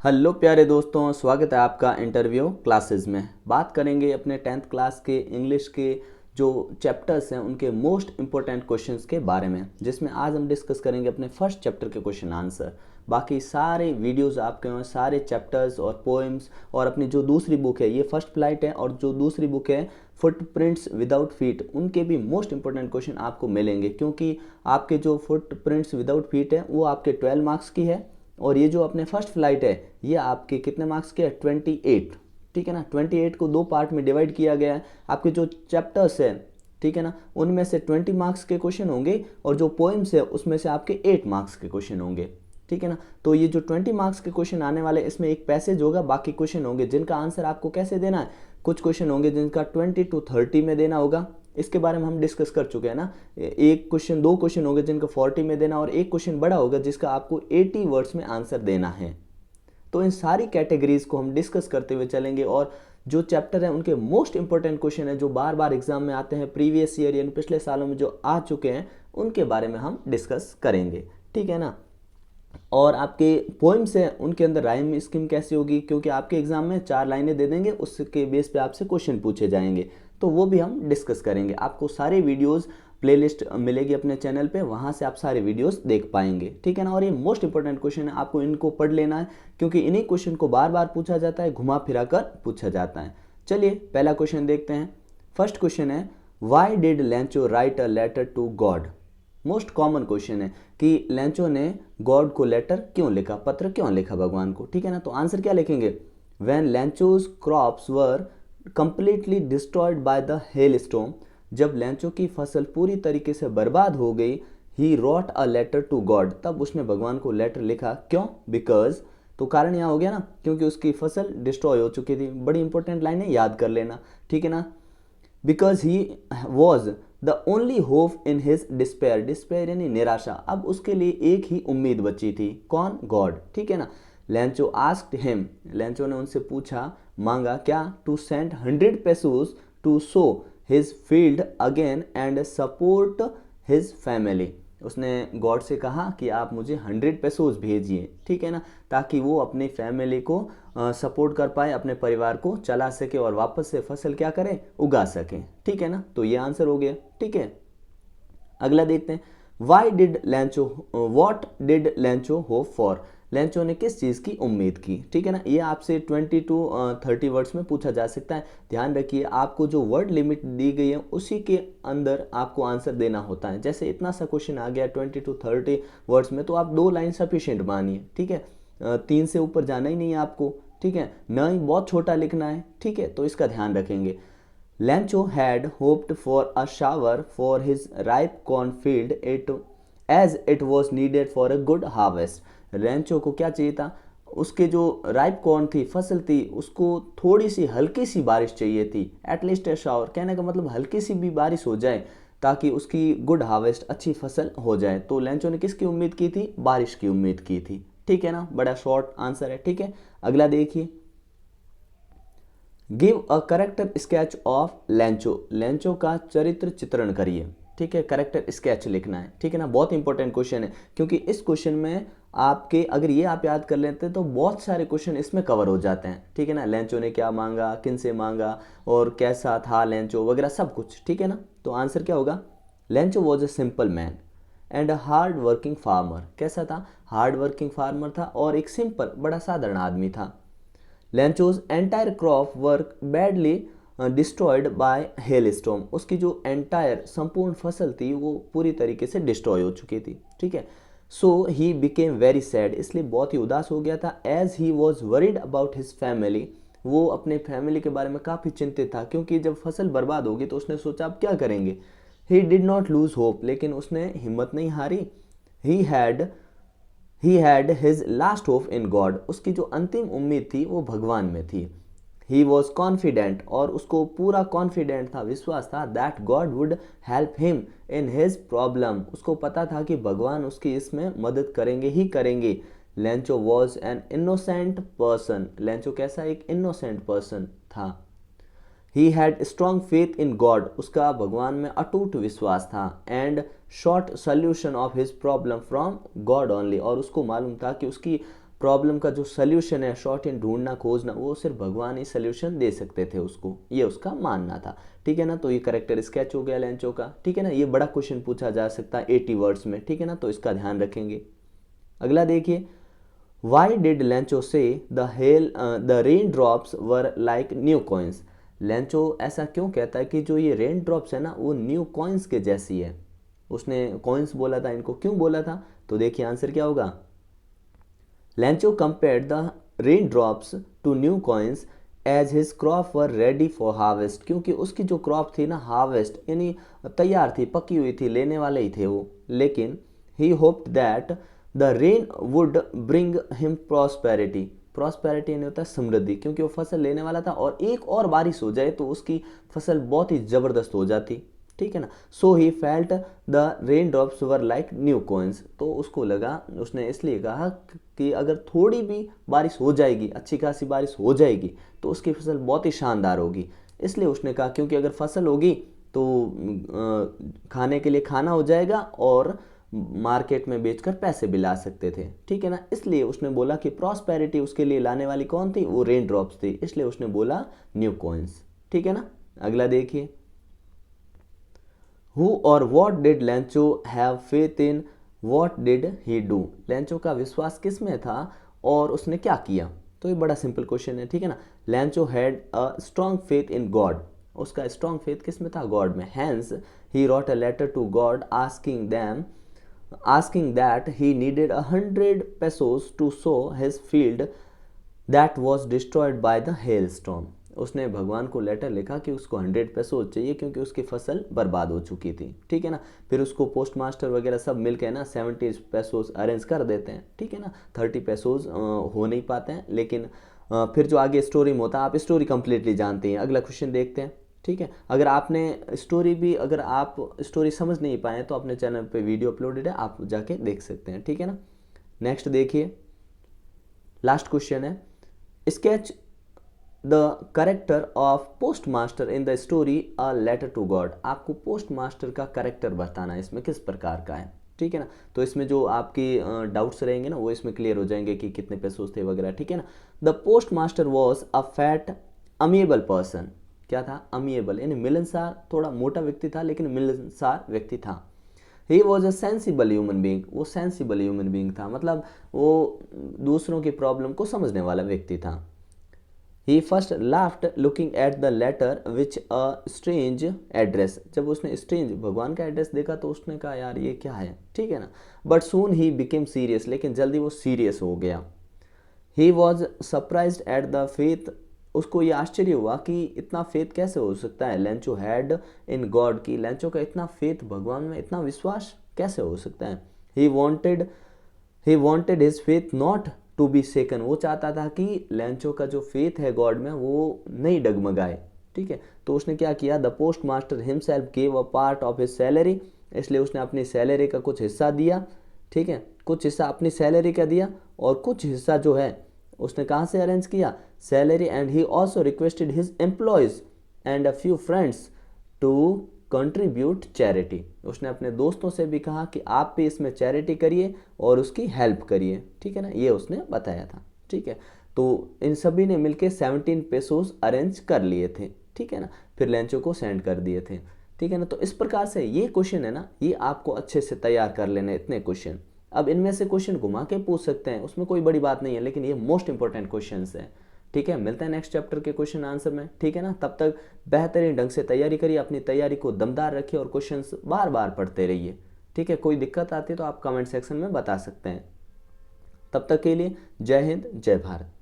Hello प्यारे दोस्तों, स्वागत है आपका इंटरव्यू क्लासेस में। बात करेंगे अपने 10th क्लास के इंग्लिश के जो चैप्टर्स हैं उनके मोस्ट इंपॉर्टेंट क्वेश्चंस के बारे में, जिसमें आज हम डिस्कस करेंगे अपने फर्स्ट चैप्टर के क्वेश्चन आंसर। बाकी सारे वीडियोस आपके हैं, सारे चैप्टर्स और पोएम्स, और अपनी जो दूसरी बुक है ये फर्स्ट फ्लाइट है, और जो दूसरी बुक है फुटप्रिंट्स विदाउट फीट, उनके भी मोस्ट इंपॉर्टेंट क्वेश्चन आपको मिलेंगे, क्योंकि आपके जो फुटप्रिंट्स विदाउट फीट है वो आपके 12 मार्क्स की है, और ये जो अपने फर्स्ट फ्लाइट है ये आपके कितने मार्क्स के है, 28। ठीक है ना, 28 को दो पार्ट में डिवाइड किया गया है। आपके जो चैप्टर्स है, ठीक है ना, उनमें से 20 मार्क्स के क्वेश्चन होंगे, और जो पोएम्स है उसमें से आपके 8 मार्क्स के क्वेश्चन होंगे। ठीक है ना, तो ये जो 20 मार्क्स के क्वेश्चन आने वाले, इसमें एक पैसेज होगा, बाकी क्वेश्चन होंगे जिनका आंसर आपको कैसे देना है। कुछ क्वेश्चन होंगे जिनका 20 to 30 में देना होगा, इसके बारे में हम डिस्कस कर चुके हैं ना। एक क्वेश्चन, दो क्वेश्चन होंगे जिनका 40 में देना, और एक क्वेश्चन बड़ा होगा जिसका आपको 80 वर्ड्स में आंसर देना है। तो इन सारी कैटेगरीज को हम डिस्कस करते हुए चलेंगे, और जो चैप्टर है उनके मोस्ट इंपॉर्टेंट क्वेश्चन है जो बार बार एग्जाम में आते हैं, प्रीवियस ईयर यानी पिछले सालों में जो आ चुके हैं, उनके बारे में हम डिस्कस करेंगे। ठीक है ना, और आपके पोइम्स हैं उनके अंदर राइम स्कीम कैसी होगी, क्योंकि आपके एग्जाम में 4 लाइनें दे देंगे, उसके बेस पे आपसे क्वेश्चन पूछे जाएंगे, तो वो भी हम डिस्कस करेंगे। आपको सारे वीडियोस प्लेलिस्ट मिलेगी अपने चैनल पे, वहाँ से आप सारे वीडियोस देख पाएंगे। ठीक है ना, और ये मोस्ट इंपॉर्टेंट क्वेश्चन है, आपको इनको पढ़ लेना है, क्योंकि इन्हीं क्वेश्चन को बार बार पूछा जाता है, घुमा फिरा कर पूछा जाता है। चलिए पहला क्वेश्चन देखते हैं। फर्स्ट क्वेश्चन है, why did Lencho write a letter to God. Most common question है कि लैंचो ने गॉड को लेटर क्यों लिखा, पत्र क्यों लिखा भगवान को। ठीक है ना, तो आंसर क्या लिखेंगे, when Lencho's crops were completely destroyed by the hail storm, जब लैंचो की फसल पूरी तरीके से बर्बाद हो गई, he wrote a letter to God, तब उसने भगवान को लेटर लिखा। क्यों, बिकॉज, तो कारण यहाँ हो गया ना, क्योंकि उसकी फसल डिस्ट्रॉय हो चुकी थी। बड़ी इंपॉर्टेंट लाइन है, याद कर लेना। ठीक है ना, because he was the only hope in his despair, despair यानी निराशा, अब उसके लिए एक ही उम्मीद बची थी, कौन, गॉड। ठीक है ना, लैंचो आस्क्ड हिम, लैंचो ने उनसे पूछा, मांगा क्या, to send 100 pesos to sow his field again and support his family, उसने गॉड से कहा कि आप मुझे 100 pesos भेजिए। ठीक है ना, ताकि वो अपनी फैमिली को सपोर्ट कर पाए, अपने परिवार को चला सके, और वापस से फसल क्या करें, उगा सके। ठीक है ना, तो ये आंसर हो गया। ठीक है, अगला देखते हैं। Y did लैंचो, what did लैंचो hope for, लैंचो ने किस चीज़ की उम्मीद की। ठीक है ना, ये आपसे 20 to 30 वर्ड्स में पूछा जा सकता है। ध्यान रखिए, आपको जो वर्ड लिमिट दी गई है उसी के अंदर आपको आंसर देना होता है। जैसे इतना सा क्वेश्चन आ गया 20 to 30 वर्ड्स में, तो आप 2 लाइन सफिशिएंट मानिए। ठीक है, 3 से ऊपर जाना ही नहीं है आपको। ठीक है, न ही बहुत छोटा लिखना है। ठीक है, तो इसका ध्यान रखेंगे। Lancho had hoped for a shower for his ripe cornfield as it was needed for a good harvest. लैंचो को क्या चाहिए था, उसके जो राइप कॉर्न थी, फसल थी, उसको थोड़ी सी हल्की सी बारिश चाहिए थी। एटलीस्ट ए शावर, कहने का मतलब हल्की सी भी बारिश हो जाए ताकि उसकी गुड हार्वेस्ट, अच्छी फसल हो जाए। तो लैंचो ने किसकी उम्मीद की थी, बारिश की उम्मीद की थी। ठीक है ना, बड़ा शॉर्ट आंसर है। ठीक है, अगला देखिए। Give a character sketch of लैंचो, लैंचो का चरित्र चित्रण करिए। ठीक है, करेक्टर स्केच लिखना है। ठीक है ना, बहुत इंपॉर्टेंट क्वेश्चन है, क्योंकि इस क्वेश्चन में आपके, अगर ये आप याद कर लेते हैं तो बहुत सारे क्वेश्चन इसमें कवर हो जाते हैं। ठीक है ना, लैंचो ने क्या मांगा, किन से मांगा, और कैसा था लैंचो वगैरह सब कुछ। ठीक है ना, तो आंसर क्या होगा, लैंचो was a simple man and a hard working farmer. कैसा था, हार्ड वर्किंग फार्मर था, और एक सिंपल, बड़ा साधारण आदमी था। Lencho's entire crop were badly destroyed by hail storm, उसकी जो एंटायर संपूर्ण फसल थी वो पूरी तरीके से डिस्ट्रॉय हो चुकी थी। ठीक है, so he became very sad, इसलिए बहुत ही उदास हो गया था। As he was worried about his family, वो अपने फैमिली के बारे में काफ़ी चिंतित था, क्योंकि जब फसल बर्बाद होगी तो उसने सोचा अब क्या करेंगे। He did not lose hope, लेकिन उसने हिम्मत नहीं हारी। He had he had his last hope in God, उसकी जो अंतिम उम्मीद थी वो भगवान में थी। ही वॉज कॉन्फिडेंट, और उसको पूरा कॉन्फिडेंट था, विश्वास था, that God would help him in his problem, उसको पता था कि भगवान उसकी इसमें मदद करेंगे ही करेंगे। लैंचो वॉज एन इनोसेंट पर्सन, लैंचो कैसा, एक इनोसेंट पर्सन था। He had strong faith in God, उसका भगवान में अटूट विश्वास था। And short solution of his problem from God only, और उसको मालूम था कि उसकी प्रॉब्लम का जो सल्यूशन है, शॉर्ट इन ढूंढना खोजना, वो सिर्फ भगवान ही सल्यूशन दे सकते थे उसको, ये उसका मानना था। ठीक है ना, तो ये करेक्टर स्केच हो गया लेंचो का। ठीक है ना, ये बड़ा क्वेश्चन पूछा जा सकता है 80 वर्ड्स में। ठीक है ना, तो इसका ध्यान रखेंगे। अगला देखिए, वाई डिड लेंचो से the rain drops were like new coins. Lencho ऐसा क्यों कहता है कि जो ये रेन ड्रॉप्स है ना वो न्यू कॉइन्स के जैसी है। उसने कॉइन्स बोला था, इनको क्यों बोला था, तो देखिए आंसर क्या होगा। Lencho compared the rain drops to new coins as his crop were ready for harvest, क्योंकि उसकी जो क्रॉप थी ना हार्वेस्ट यानी तैयार थी, पकी हुई थी, लेने वाले ही थे वो। लेकिन he hoped that the rain would bring him prosperity. Prosperity नहीं होता समृद्धि, क्योंकि वो फसल लेने वाला था और एक और बारिश हो जाए तो उसकी फसल बहुत ही ज़बरदस्त हो जाती। ठीक है ना, so he felt the rain drops were like new coins. तो उसको लगा, उसने इसलिए कहा कि अगर थोड़ी भी बारिश हो जाएगी, अच्छी खासी बारिश हो जाएगी, तो उसकी फसल बहुत ही शानदार होगी। इसलिए उसने कहा क्योंकि अगर फसल होगी तो खाने के लिए खाना हो जाएगा और मार्केट में बेचकर पैसे भी ला सकते थे। ठीक है ना, इसलिए उसने बोला कि प्रॉस्पेरिटी उसके लिए लाने वाली कौन थी, वो रेन ड्रॉप्स थी, इसलिए उसने बोला न्यू कॉइन्स। ठीक है ना, अगला देखिए, Who or what did Lencho have faith in? What did he do? Lencho का विश्वास किस में था और उसने क्या किया? तो ये बड़ा सिंपल क्वेश्चन है। ठीक है ना, Lencho had a strong faith in God. उसका स्ट्रॉन्ग फेथ किस में था, गॉड में। Hence he wrote a letter to God asking that he needed 100 pesos to sow his field that was destroyed by the hailstorm. उसने भगवान को letter लिखा कि उसको 100 पैसों चाहिए क्योंकि उसकी फसल बर्बाद हो चुकी थी। ठीक है ना, फिर उसको पोस्ट मास्टर वगैरह सब मिलकर ना 70 पैसों अरेंज कर देते हैं। ठीक है ना, 30 पैसों हो नहीं पाते हैं, लेकिन फिर जो आगे स्टोरी में होता है, आप स्टोरी कंप्लीटली जानते हैं। अगला क्वेश्चन देखते हैं। ठीक है, अगर आप स्टोरी समझ नहीं पाए तो अपने चैनल पे वीडियो अपलोडेड है, आप जाके देख सकते हैं। ठीक है ना, नेक्स्ट देखिए, लास्ट क्वेश्चन है, sketch the character of post master in the story a letter to God. आपको पोस्ट मास्टर का करेक्टर बताना है, इसमें किस प्रकार का है। ठीक है ना, तो इसमें जो आपकी डाउट्स रहेंगे ना वो इसमें क्लियर हो जाएंगे कि कितने पैसों थे वगैरह। ठीक है ना, the post master was a fat amiable person. क्या था, अमिएबल यानी मिलनसार, थोड़ा मोटा व्यक्ति था लेकिन मिलनसार व्यक्ति था। He was a sensible human being, वो सेंसिबल ह्यूमन बींग था, मतलब वो दूसरों की प्रॉब्लम को समझने वाला व्यक्ति था। He first laughed looking at the letter which a strange address। जब उसने strange भगवान का एड्रेस देखा तो उसने कहा यार ये क्या है। ठीक है ना, but soon he became serious, लेकिन जल्दी वो सीरियस हो गया। He was surprised at the faith। उसको ये आश्चर्य हुआ कि इतना फेथ कैसे हो सकता है। लेंचो हैड इन गॉड की, लेंचो का इतना फेथ, भगवान में इतना विश्वास कैसे हो सकता है। He wanted his faith not to be shaken. वो चाहता था कि लेंचो का जो फेथ है गॉड में वो नहीं डगमगाए। ठीक है, तो उसने क्या किया, the post master himself gave a part of his salary. इसलिए उसने अपनी सैलरी का कुछ हिस्सा दिया। ठीक है, कुछ हिस्सा अपनी सैलरी का दिया और कुछ हिस्सा जो है उसने कहाँ से अरेंज किया, salary. And he also requested his employees and a few friends to contribute charity. उसने अपने दोस्तों से भी कहा कि आप भी इसमें चैरिटी करिए और उसकी हेल्प करिए। ठीक है ना, ये उसने बताया था। ठीक है, तो इन सभी ने मिलके 17 पेसोस अरेंज कर लिए थे। ठीक है ना, फिर लेंचो को सेंड कर दिए थे। ठीक है ना, तो इस प्रकार से ये क्वेश्चन है ना, ये आपको अच्छे से तैयार कर लेना, इतने क्वेश्चन। अब इनमें से क्वेश्चन घुमा के पूछ सकते हैं, उसमें कोई बड़ी बात नहीं है, लेकिन ये मोस्ट इंपॉर्टेंट क्वेश्चन है। ठीक है, मिलते हैं नेक्स्ट चैप्टर के क्वेश्चन आंसर में। ठीक है ना, तब तक बेहतरीन ढंग से तैयारी करिए, अपनी तैयारी को दमदार रखिए और क्वेश्चंस बार बार पढ़ते रहिए। ठीक है, कोई दिक्कत आती है तो आप कमेंट सेक्शन में बता सकते हैं। तब तक के लिए जय हिंद, जय भारत।